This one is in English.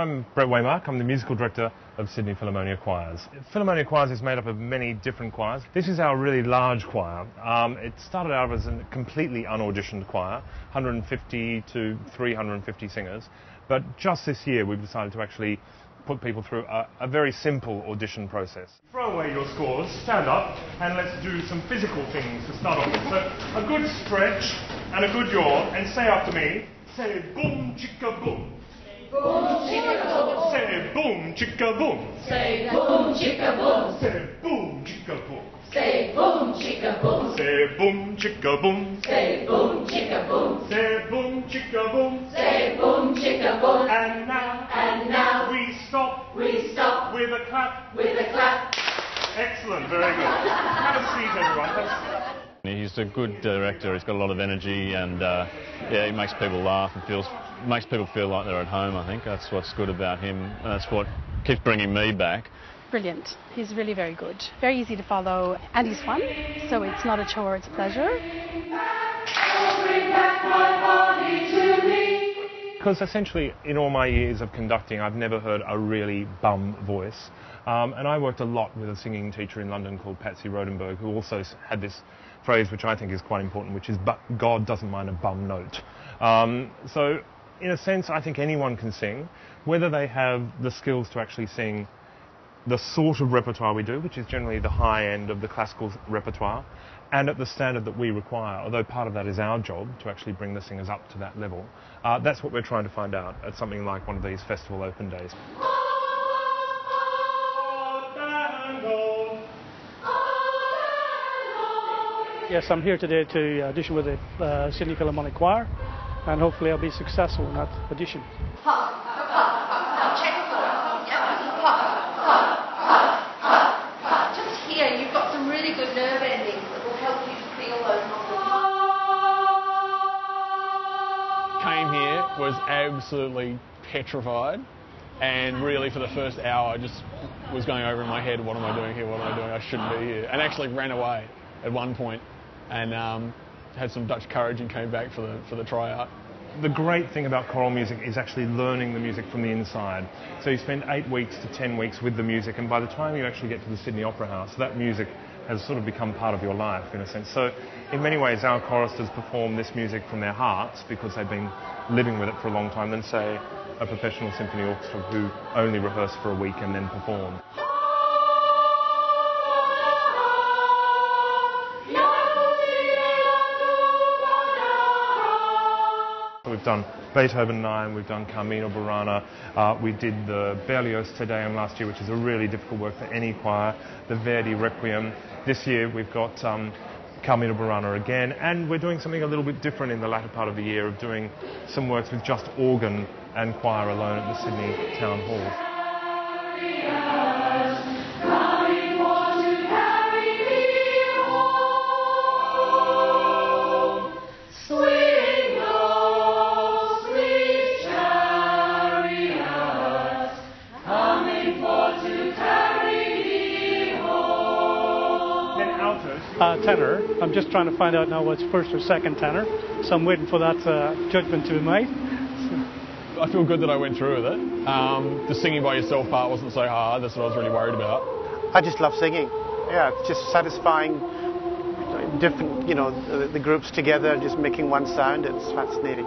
I'm Brett Waymark. I'm the musical director of Sydney Philharmonia Choirs. Philharmonia Choirs is made up of many different choirs. This is our really large choir. It started out as a completely unauditioned choir, 150 to 350 singers, but just this year we've decided to actually put people through a very simple audition process. Throw away your scores, stand up, and let's do some physical things to start off with. So, a good stretch and a good yawn, and say after me, say boom chicka boom. Boom chicka boom. Say boom chicka boom. Say boom chicka boom. Say boom chicka boom. Say boom chicka boom. Say boom chicka boom. Say boom chicka boom. Say boom chicka boom. Say boom chicka boom. And now we stop we stop with a clap. with a clap. Excellent, very good. Have a seat, everyone. He's a good director. He's got a lot of energy, and he makes people laugh and makes people feel like they're at home. I think that's what's good about him, and that's what keeps bringing me back. Brilliant. He's really very good. Very easy to follow, and he's fun. So it's not a chore; it's a pleasure. Because essentially, in all my years of conducting, I've never heard a really bum voice. And I worked a lot with a singing teacher in London called Patsy Rodenberg, who also had this phrase which I think is quite important, which is, "But God doesn't mind a bum note." So, in a sense, I think anyone can sing, whether they have the skills to actually sing the sort of repertoire we do, which is generally the high end of the classical repertoire, and at the standard that we require, although part of that is our job to actually bring the singers up to that level. That's what we're trying to find out at something like one of these festival open days. Yes, I'm here today to audition with the Sydney Philharmonic Choir, and hopefully I'll be successful in that audition. Just here, you've got some really good nerve endings that will help you to feel those muscles. Came here, was absolutely petrified, and really for the first hour I just was going over in my head, what am I doing here, what am I doing, I shouldn't be here, and actually ran away at one point and had some Dutch courage and came back for the tryout. The great thing about choral music is actually learning the music from the inside. So you spend 8 weeks to 10 weeks with the music, and by the time you actually get to the Sydney Opera House, that music has sort of become part of your life, in a sense. So in many ways, our choristers perform this music from their hearts because they've been living with it for a long time than, say, a professional symphony orchestra who only rehearse for a week and then perform. We've done Beethoven 9, we've done Carmina Burana, we did the Berlioz Te Deum last year, which is a really difficult work for any choir, the Verdi Requiem. This year we've got Carmina Burana again, and we're doing something a little bit different in the latter part of the year of doing some works with just organ and choir alone at the Sydney Town Hall. Tenor. I'm just trying to find out now what's first or second tenor, so I'm waiting for that judgment to be made. I feel good that I went through with it. The singing by yourself part wasn't so hard, that's what I was really worried about. I just love singing. Yeah, it's just satisfying, different, the groups together, just making one sound. It's fascinating.